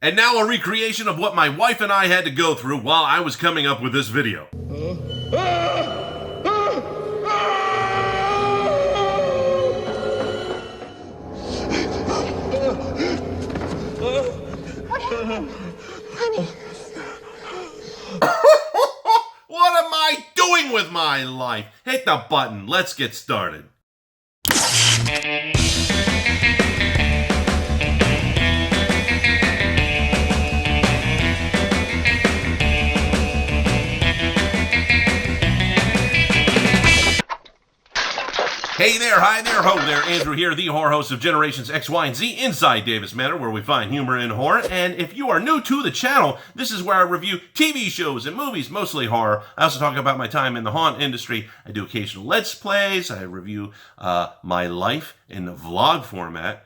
And now a recreation of what my wife and I had to go through while I was coming up with this video. Honey. What am I doing with my life? Hit the button. Let's get started. Hey there, hi there, ho there, Andrew here, the horror host of Generations X, Y, and Z inside Davis Manor, where we find humor in horror. And if you are new to the channel, this is where I review TV shows and movies, mostly horror. I also talk about my time in the haunt industry. I do occasional Let's Plays. I review my life in the vlog format.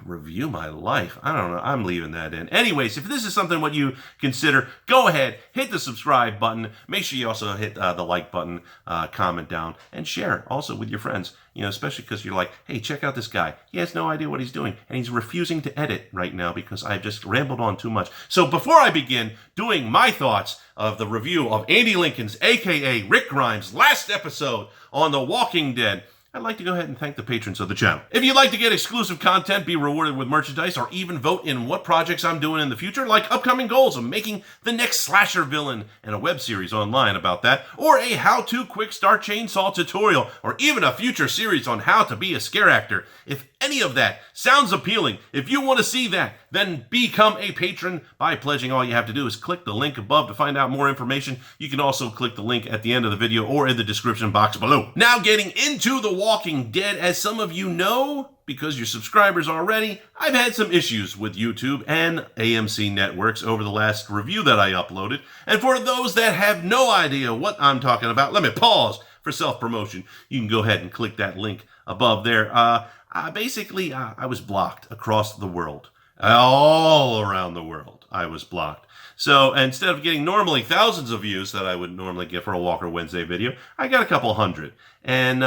Review my life. I don't know. I'm leaving that in. Anyways, if this is something what you consider, go ahead, hit the subscribe button. Make sure you also hit the like button, comment down, and share it also with your friends. You know, especially because you're like, hey, check out this guy. He has no idea what he's doing, and he's refusing to edit right now because I've just rambled on too much. So before I begin doing my thoughts of the review of Andy Lincoln's, a.k.a. Rick Grimes' last episode on The Walking Dead, I'd like to go ahead and thank the patrons of the channel. If you'd like to get exclusive content, be rewarded with merchandise, or even vote in what projects I'm doing in the future, like upcoming goals of making the next slasher villain and a web series online about that, or a how-to quick start chainsaw tutorial, or even a future series on how to be a scare actor, if any of that sounds appealing, if you want to see that, then become a patron by pledging. All you have to do is click the link above to find out more information. You can also click the link at the end of the video or in the description box below. Now getting into The Walking Dead, as some of you know, because you're subscribers already, I've had some issues with YouTube and AMC networks over the last review that I uploaded. And for those that have no idea what I'm talking about, let me pause for self-promotion. You can go ahead and click that link above there. Basically, I was blocked across the world. All around the world, I was blocked. So instead of getting normally thousands of views that I would normally get for a Walker Wednesday video, I got a couple hundred. And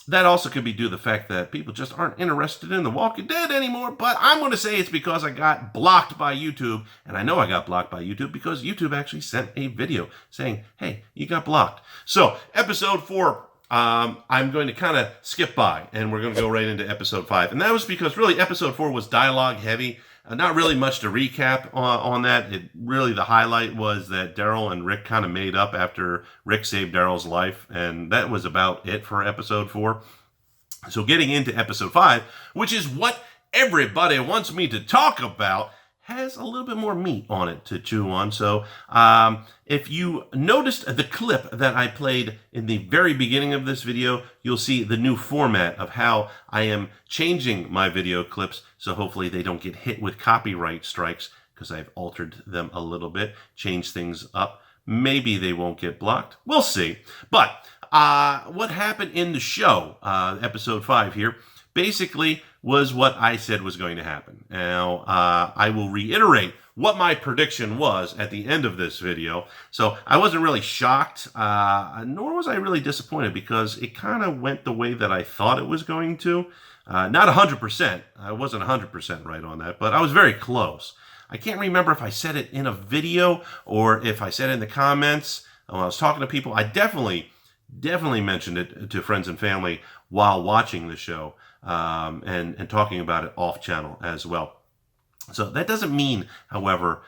that also could be due to the fact that people just aren't interested in The Walking Dead anymore. But I'm going to say it's because I got blocked by YouTube. And I know I got blocked by YouTube because YouTube actually sent a video saying, hey, you got blocked. So episode 4. I'm going to kind of skip by, and we're going to go right into episode 5. And that was because really episode 4 was dialogue heavy. Not really much to recap on that. It really, the highlight was that Daryl and Rick kind of made up after Rick saved Daryl's life. And that was about it for episode 4. So getting into episode 5, which is what everybody wants me to talk about, has a little bit more meat on it to chew on. So if you noticed the clip that I played in the very beginning of this video, you'll see the new format of how I am changing my video clips. So hopefully they don't get hit with copyright strikes because I've altered them a little bit, changed things up. Maybe they won't get blocked. We'll see. But what happened in the show, episode 5 here, basically was what I said was going to happen. Now, I will reiterate what my prediction was at the end of this video. So I wasn't really shocked, nor was I really disappointed, because it kind of went the way that I thought it was going to. Not 100%. I wasn't 100% right on that, but I was very close. I can't remember if I said it in a video or if I said it in the comments when I was talking to people. I definitely mentioned it to friends and family while watching the show. And talking about it off channel as well. So that doesn't mean, however,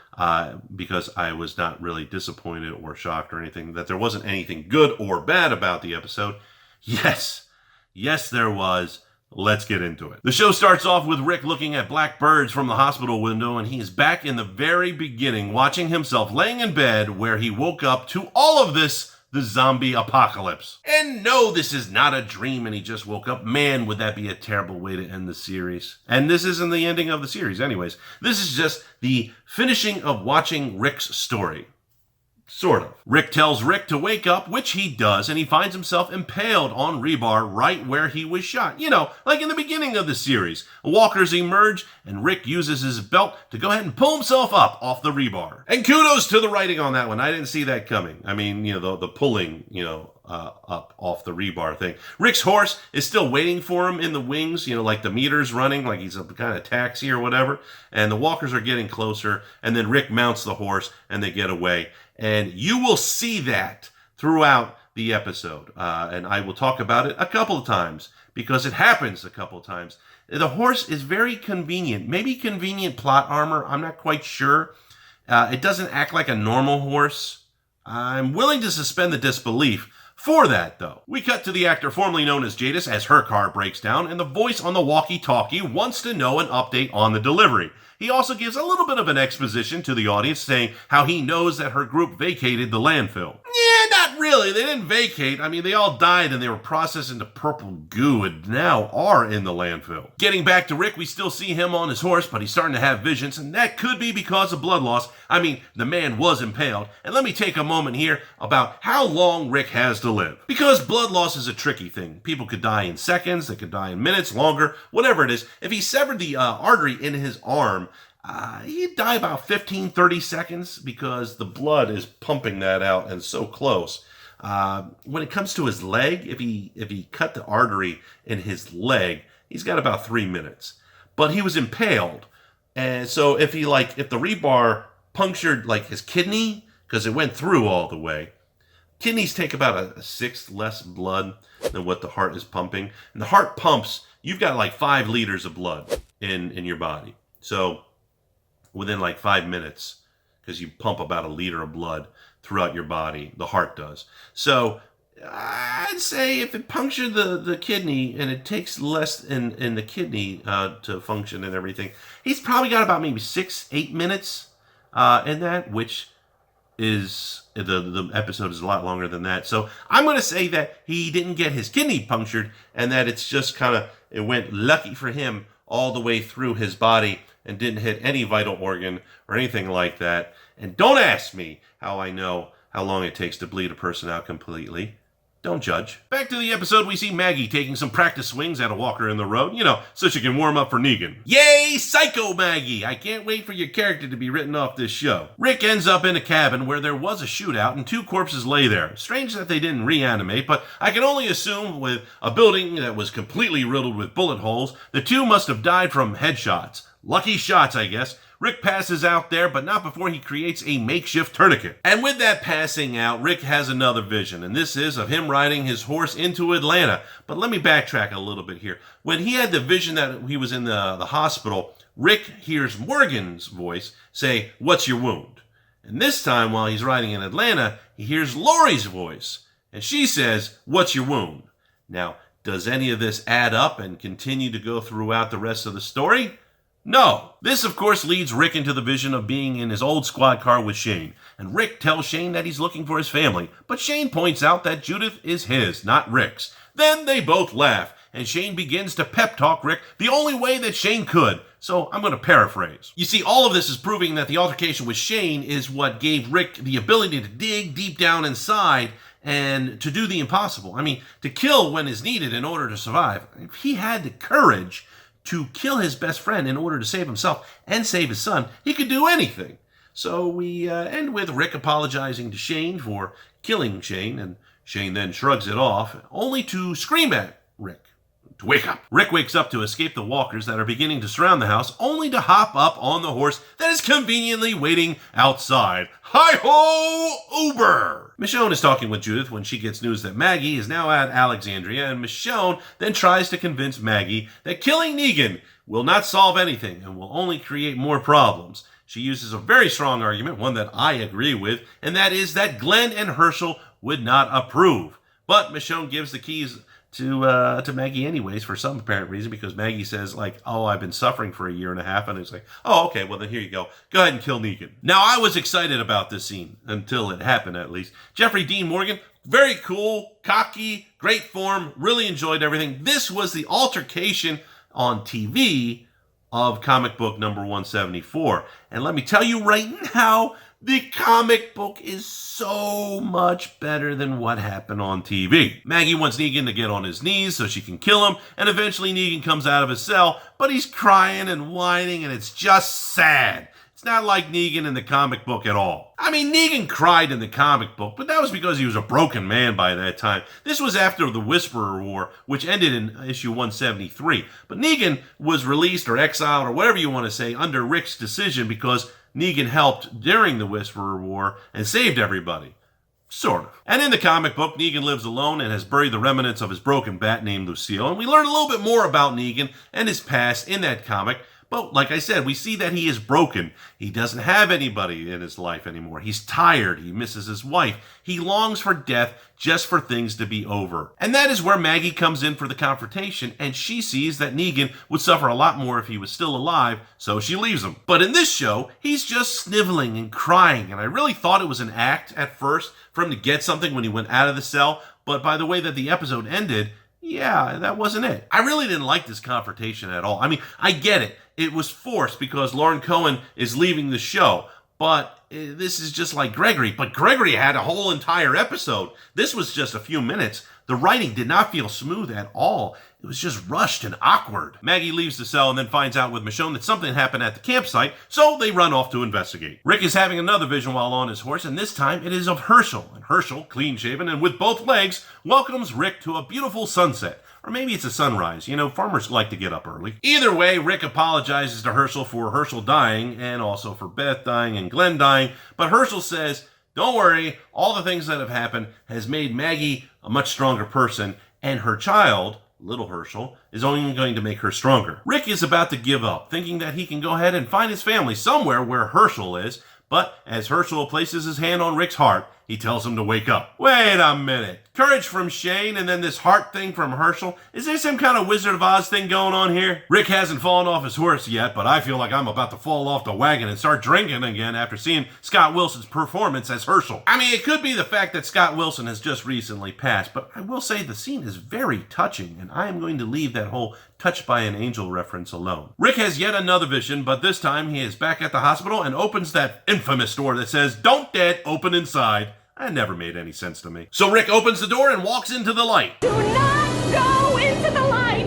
because I was not really disappointed or shocked or anything, that there wasn't anything good or bad about the episode. Yes, there was. Let's get into it. The show starts off with Rick looking at black birds from the hospital window, and he is back in the very beginning, watching himself laying in bed where he woke up to all of this, the zombie apocalypse. And no, this is not a dream and he just woke up. Man, would that be a terrible way to end the series. And this isn't the ending of the series anyways. This is just the finishing of watching Rick's story. Sort of. Rick tells Rick to wake up, which he does, and he finds himself impaled on rebar right where he was shot. You know, like in the beginning of the series. Walkers emerge, and Rick uses his belt to go ahead and pull himself up off the rebar. And kudos to the writing on that one. I didn't see that coming. I mean, you know, the pulling, you know, up off the rebar thing. Rick's horse is still waiting for him in the wings, like the meter's running, like he's a kind of taxi or whatever. And the walkers are getting closer, and then Rick mounts the horse, and they get away. And you will see that throughout the episode. And I will talk about it a couple of times, because it happens a couple of times. The horse is very convenient. Maybe convenient plot armor. I'm not quite sure. It doesn't act like a normal horse. I'm willing to suspend the disbelief for that, though. We cut to the actor formerly known as Jadis as her car breaks down, and the voice on the walkie-talkie wants to know an update on the delivery. He also gives a little bit of an exposition to the audience, saying how he knows that her group vacated the landfill. Yeah, not really. They didn't vacate. I mean, they all died and they were processed into purple goo and now are in the landfill. Getting back to Rick, we still see him on his horse, but he's starting to have visions, and that could be because of blood loss. I mean, the man was impaled. And let me take a moment here about how long Rick has to live. Because blood loss is a tricky thing. People could die in seconds, they could die in minutes, longer, whatever it is. If he severed the artery in his arm, he'd die about 15, 30 seconds because the blood is pumping that out and so close. When it comes to his leg, if he cut the artery in his leg, he's got about 3 minutes. But he was impaled. And so if the rebar punctured his kidney, because it went through all the way, kidneys take about a sixth less blood than what the heart is pumping. And the heart pumps, you've got 5 liters of blood in your body. So within 5 minutes, because you pump about a liter of blood throughout your body, the heart does. So I'd say if it punctured the kidney and it takes less in the kidney to function and everything, he's probably got about maybe 6-8 minutes in that, which is the episode is a lot longer than that. So I'm going to say that he didn't get his kidney punctured and that it's just it went lucky for him all the way through his body and didn't hit any vital organ or anything like that. And don't ask me how I know how long it takes to bleed a person out completely. Don't judge. Back to the episode, we see Maggie taking some practice swings at a walker in the road, so she can warm up for Negan. Yay, Psycho Maggie! I can't wait for your character to be written off this show. Rick ends up in a cabin where there was a shootout and 2 corpses lay there. Strange that they didn't reanimate, but I can only assume with a building that was completely riddled with bullet holes, the 2 must have died from headshots. Lucky shots, I guess. Rick passes out there, but not before he creates a makeshift tourniquet. And with that passing out, Rick has another vision, and this is of him riding his horse into Atlanta. But let me backtrack a little bit here. When he had the vision that he was in the hospital, Rick hears Morgan's voice say, "What's your wound?" And this time, while he's riding in Atlanta, he hears Lori's voice, and she says, "What's your wound?" Now, does any of this add up and continue to go throughout the rest of the story? No. This, of course, leads Rick into the vision of being in his old squad car with Shane. And Rick tells Shane that he's looking for his family. But Shane points out that Judith is his, not Rick's. Then they both laugh, and Shane begins to pep talk Rick the only way that Shane could. So I'm going to paraphrase. You see, all of this is proving that the altercation with Shane is what gave Rick the ability to dig deep down inside and to do the impossible. I mean, to kill when is needed in order to survive. If he had the courage to kill his best friend in order to save himself and save his son, he could do anything. So we end with Rick apologizing to Shane for killing Shane, and Shane then shrugs it off, only to scream at Rick to wake up. Rick wakes up to escape the walkers that are beginning to surround the house, only to hop up on the horse that is conveniently waiting outside. Hi-ho, Uber! Michonne is talking with Judith when she gets news that Maggie is now at Alexandria, and Michonne then tries to convince Maggie that killing Negan will not solve anything and will only create more problems. She uses a very strong argument, one that I agree with, and that is that Glenn and Herschel would not approve. But Michonne gives the keys to Maggie anyways for some apparent reason, because Maggie says "Oh, I've been suffering for a year and a half," and it's "Oh, okay, well then here you go. Go ahead and kill Negan." Now I was excited about this scene until it happened, at least. Jeffrey Dean Morgan, very cool, cocky, great form, really enjoyed everything. This was the altercation on TV of comic book number 174. And let me tell you right now, the comic book is so much better than what happened on TV. Maggie wants Negan to get on his knees so she can kill him, and eventually Negan comes out of his cell, but he's crying and whining, and it's just sad. It's not like Negan in the comic book at all. I mean, Negan cried in the comic book, but that was because he was a broken man by that time. This was after the Whisperer War, which ended in issue 173. But Negan was released or exiled or whatever you want to say under Rick's decision because Negan helped during the Whisperer War and saved everybody. Sort of. And in the comic book, Negan lives alone and has buried the remnants of his broken bat named Lucille. And we learn a little bit more about Negan and his past in that comic. But like I said, we see that he is broken. He doesn't have anybody in his life anymore. He's tired. He misses his wife. He longs for death just for things to be over. And that is where Maggie comes in for the confrontation, and she sees that Negan would suffer a lot more if he was still alive, so she leaves him. But in this show, he's just sniveling and crying, and I really thought it was an act at first for him to get something when he went out of the cell, but by the way that the episode ended, yeah, that wasn't it. I really didn't like this confrontation at all. I mean, I get it. It was forced because Lauren Cohen is leaving the show. But this is just like Gregory. But Gregory had a whole entire episode. This was just a few minutes. The writing did not feel smooth at all. It was just rushed and awkward. Maggie leaves the cell and then finds out with Michonne that something happened at the campsite, so they run off to investigate. Rick is having another vision while on his horse, and this time it is of Herschel. And Herschel, clean-shaven and with both legs, welcomes Rick to a beautiful sunset. Or maybe it's a sunrise. You know, farmers like to get up early. Either way, Rick apologizes to Herschel for Herschel dying, and also for Beth dying and Glenn dying, but Herschel says, don't worry, all the things that have happened has made Maggie a much stronger person, and her child, little Herschel, is only going to make her stronger. Rick is about to give up, thinking that he can go ahead and find his family somewhere where Herschel is, but as Herschel places his hand on Rick's heart, he tells him to wake up. Wait a minute. Courage from Shane and then this heart thing from Herschel? Is there some kind of Wizard of Oz thing going on here? Rick hasn't fallen off his horse yet, but I feel like I'm about to fall off the wagon and start drinking again after seeing Scott Wilson's performance as Herschel. I mean, it could be the fact that Scott Wilson has just recently passed, but I will say the scene is very touching, and I am going to leave that whole touched by an angel reference alone. Rick has yet another vision, but this time he is back at the hospital and opens that infamous door that says, "Don't dead, open inside." That never made any sense to me. So Rick opens the door and walks into the light. Do not go into the light!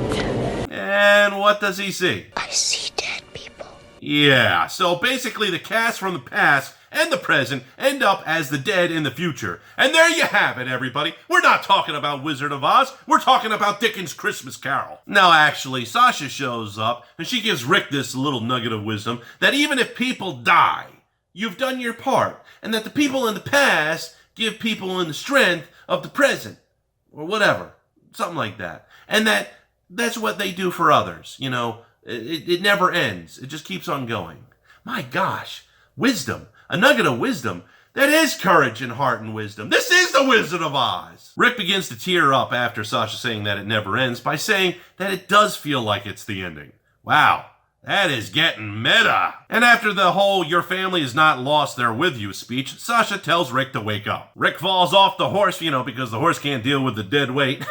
And what does he see? I see dead people. Yeah, so basically the cast from the past and the present end up as the dead in the future. And there you have it, everybody. We're not talking about Wizard of Oz. We're talking about Dickens' Christmas Carol. Now, actually, Sasha shows up, and she gives Rick this little nugget of wisdom that even if people die, you've done your part, and that the people in the past give people in the strength of the present, or whatever, something like that. And that's what they do for others. You know, it never ends. It just keeps on going. My gosh, wisdom, a nugget of wisdom. That is courage and heart and wisdom. This is the Wizard of Oz. Rick begins to tear up after Sasha saying that it never ends by saying that it does feel like it's the ending. Wow. That is getting meta. And after the whole "your family is not lost, they're with you" speech, Sasha tells Rick to wake up. Rick falls off the horse, you know, because the horse can't deal with the dead weight.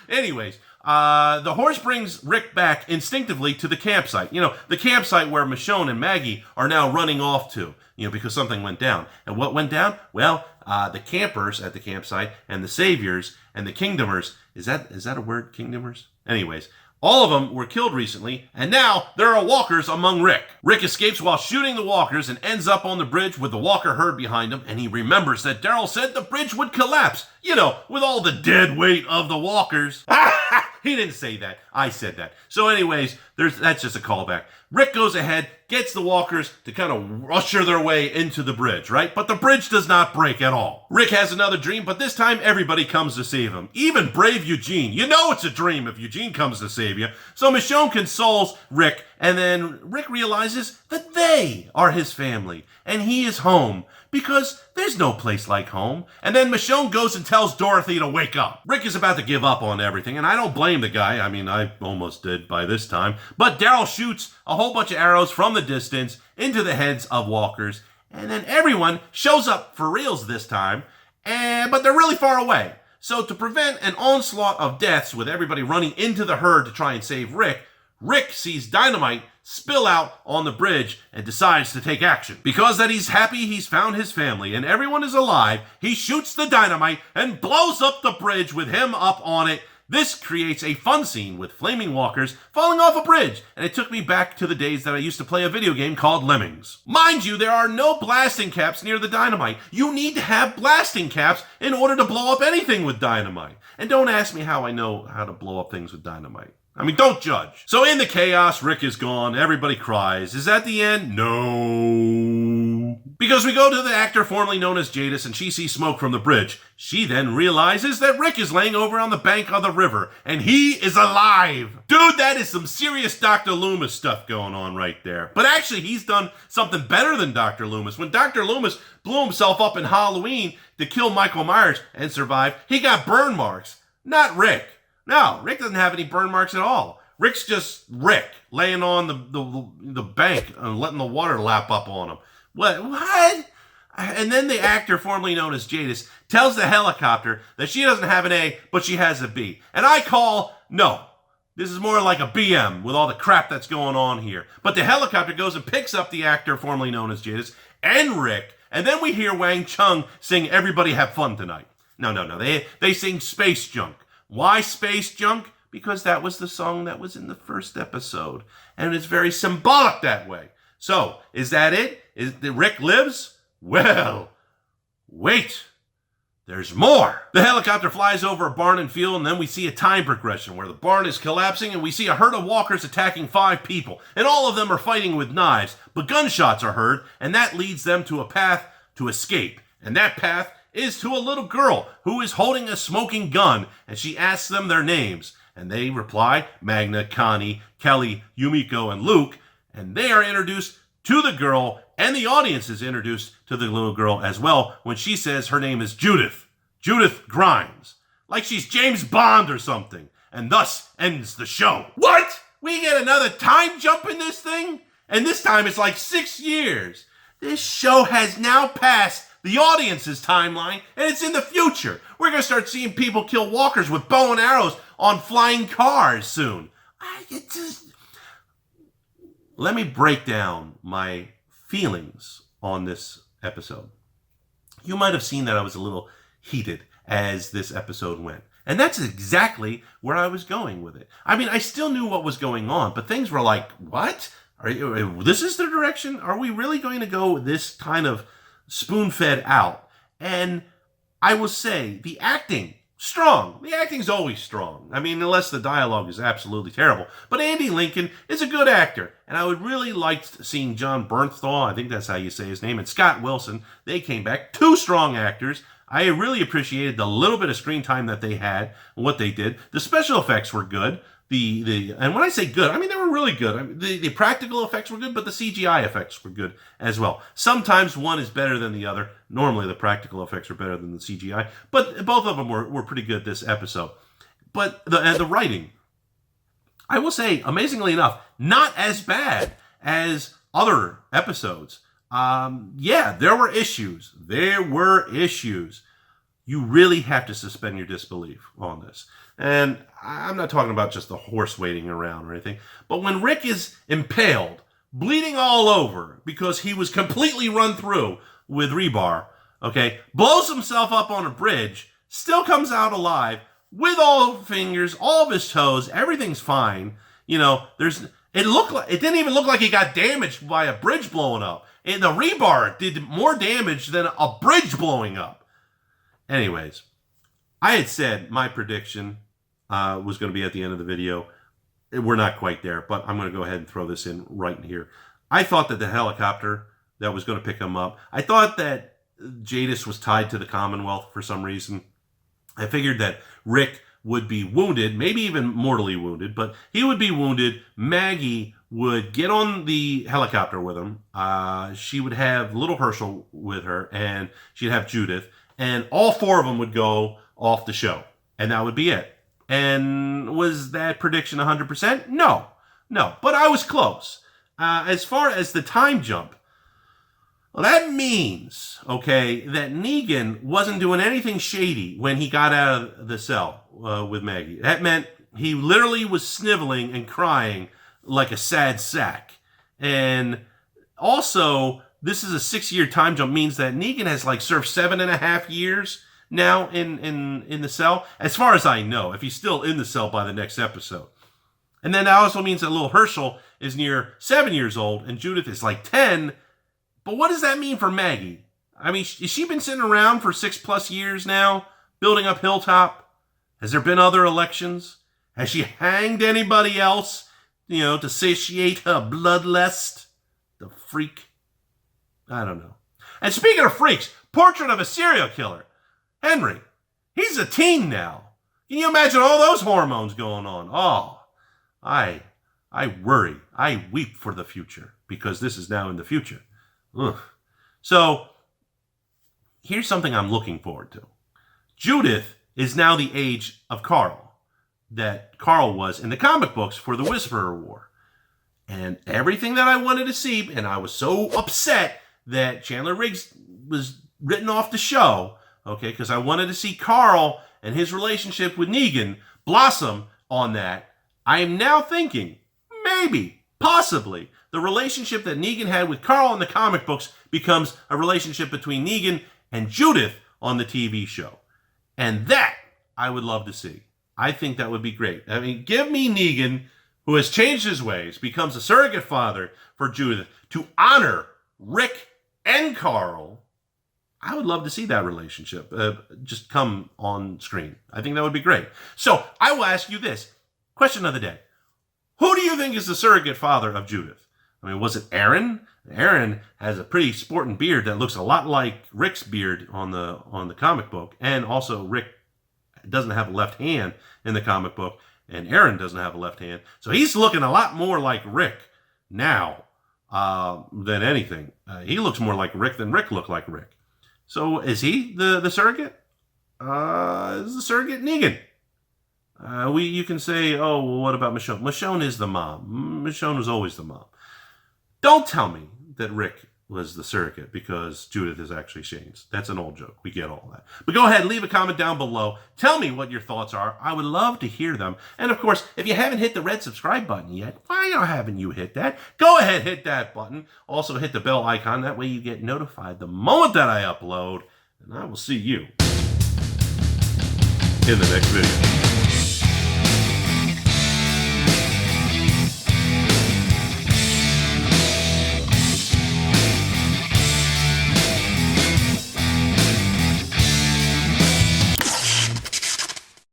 Anyways, the horse brings Rick back instinctively to the campsite. You know, the campsite where Michonne and Maggie are now running off to, you know, because something went down. And what went down? Well, the campers at the campsite and the saviors and the kingdomers. Is that a word, kingdomers? Anyways, all of them were killed recently, and now there are walkers among Rick. Rick escapes while shooting the walkers and ends up on the bridge with the walker herd behind him, and he remembers that Daryl said the bridge would collapse, you know, with all the dead weight of the walkers. He didn't say that. I said that. So anyways, that's just a callback. Rick goes ahead, gets the walkers to kind of usher their way into the bridge, right? But the bridge does not break at all. Rick has another dream, but this time everybody comes to save him. Even brave Eugene. You know it's a dream if Eugene comes to save you. So Michonne consoles Rick, and then Rick realizes that they are his family, and he is home. Because there's no place like home. And then Michonne goes and tells Dorothy to wake up. Rick is about to give up on everything, and I don't blame the guy. I mean, I almost did by this time. But Daryl shoots a whole bunch of arrows from the distance into the heads of walkers. And then everyone shows up for reals this time, but they're really far away. So to prevent an onslaught of deaths with everybody running into the herd to try and save Rick, Rick sees dynamite spill out on the bridge and decides to take action. Because that he's happy he's found his family and everyone is alive, he shoots the dynamite and blows up the bridge with him up on it. This creates a fun scene with flaming walkers falling off a bridge, and it took me back to the days that I used to play a video game called Lemmings. Mind you, there are no blasting caps near the dynamite. You need to have blasting caps in order to blow up anything with dynamite. And don't ask me how I know how to blow up things with dynamite. I mean, don't judge. So in the chaos, Rick is gone. Everybody cries. Is that the end? No. Because we go to the actor formerly known as Jadis, and she sees smoke from the bridge. She then realizes that Rick is laying over on the bank of the river, and he is alive. Dude, that is some serious Dr. Loomis stuff going on right there. But actually, he's done something better than Dr. Loomis. When Dr. Loomis blew himself up in Halloween to kill Michael Myers and survive, he got burn marks. Not Rick. No, Rick doesn't have any burn marks at all. Rick's just Rick, laying on the bank and letting the water lap up on him. What? And then the actor formerly known as Jadis tells the helicopter that she doesn't have an A, but she has a B. And I call, no. This is more like a BM with all the crap that's going on here. But the helicopter goes and picks up the actor formerly known as Jadis and Rick. And then we hear Wang Chung sing Everybody Have Fun Tonight. No. They sing Space Junk. Why Space Junk? Because that was the song that was in the first episode. And it's very symbolic that way. So, is that it? Is the Rick lives? Well, wait. There's more. The helicopter flies over a barn and field, and then we see a time progression where the barn is collapsing, and we see a herd of walkers attacking 5 people. And all of them are fighting with knives, but gunshots are heard, and that leads them to a path to escape. And that path is to a little girl who is holding a smoking gun, and she asks them their names. And they reply, Magna, Connie, Kelly, Yumiko, and Luke. And they are introduced to the girl, and the audience is introduced to the little girl as well when she says her name is Judith. Judith Grimes. Like she's James Bond or something. And thus ends the show. What? We get another time jump in this thing? And this time it's like 6 years. This show has now passed the audience's timeline, and it's in the future. We're going to start seeing people kill walkers with bow and arrows on flying cars soon. Let me break down my feelings on this episode. You might have seen that I was a little heated as this episode went. And that's exactly where I was going with it. I mean, I still knew what was going on, but things were like, what? This is the direction? Are we really going to go this kind of spoon-fed out? And I will say, the acting, strong. The acting's always strong. I mean, unless the dialogue is absolutely terrible. But Andy Lincoln is a good actor. And I would really like seeing John Bernthal, I think that's how you say his name, and Scott Wilson. They came back. 2 strong actors. I really appreciated the little bit of screen time that they had and what they did. The special effects were good. And when I say good, I mean they were really good. I mean, the practical effects were good, but the CGI effects were good as well. Sometimes one is better than the other. Normally the practical effects are better than the CGI, but both of them were pretty good this episode. But the writing, I will say, amazingly enough, not as bad as other episodes. Yeah, there were issues. You really have to suspend your disbelief on this. And I'm not talking about just the horse waiting around or anything, but when Rick is impaled, bleeding all over because he was completely run through with rebar, okay, blows himself up on a bridge, still comes out alive with all the fingers, all of his toes, everything's fine. You know, it didn't even look like he got damaged by a bridge blowing up. And the rebar did more damage than a bridge blowing up. Anyways, I had said my prediction was going to be at the end of the video. We're not quite there, but I'm going to go ahead and throw this in right in here. I thought that the helicopter that was going to pick him up, I thought that Jadis was tied to the Commonwealth for some reason. I figured that Rick would be wounded, maybe even mortally wounded, but he would be wounded. Maggie would get on the helicopter with him. She would have little Herschel with her, and she'd have Judith, and all 4 of them would go off the show, and that would be it. And was that prediction 100%? No, but I was close. As far as the time jump, well, that means, okay, that Negan wasn't doing anything shady when he got out of the cell with Maggie. That meant he literally was sniveling and crying like a sad sack. And also, this is a 6-year time jump, means that Negan has like served 7.5 years. now in the cell? As far as I know, if he's still in the cell by the next episode. And then that also means that little Herschel is near 7 years old and Judith is like 10. But what does that mean for Maggie? I mean, has she been sitting around for 6+ years now, building up Hilltop? Has there been other elections? Has she hanged anybody else, to satiate her bloodlust? The freak. I don't know. And speaking of freaks, Portrait of a Serial Killer. Henry, he's a teen now. Can you imagine all those hormones going on? Oh, I worry. I weep for the future because this is now in the future. Ugh. So, here's something I'm looking forward to. Judith is now the age of Carl, that Carl was in the comic books for the Whisperer War. And everything that I wanted to see, and I was so upset that Chandler Riggs was written off the show, okay, because I wanted to see Carl and his relationship with Negan blossom on that. I am now thinking, maybe, possibly, the relationship that Negan had with Carl in the comic books becomes a relationship between Negan and Judith on the TV show. And that I would love to see. I think that would be great. I mean, give me Negan, who has changed his ways, becomes a surrogate father for Judith to honor Rick and Carl. I would love to see that relationship just come on screen. I think that would be great. So I will ask you this. Question of the day. Who do you think is the surrogate father of Judith? I mean, was it Aaron? Aaron has a pretty sporting beard that looks a lot like Rick's beard on the comic book. And also Rick doesn't have a left hand in the comic book. And Aaron doesn't have a left hand. So he's looking a lot more like Rick now than anything. He looks more like Rick than Rick looked like Rick. So is he the surrogate? Is the surrogate Negan? You can say, oh, well, what about Michonne? Michonne is the mom. Michonne was always the mom. Don't tell me that Rick was the surrogate because Judith is actually Shane's. That's an old joke. We get all that. But go ahead, leave a comment down below. Tell me what your thoughts are. I would love to hear them. And of course, if you haven't hit the red subscribe button yet, why haven't you hit that? Go ahead, hit that button. Also hit the bell icon. That way you get notified the moment that I upload. And I will see you in the next video.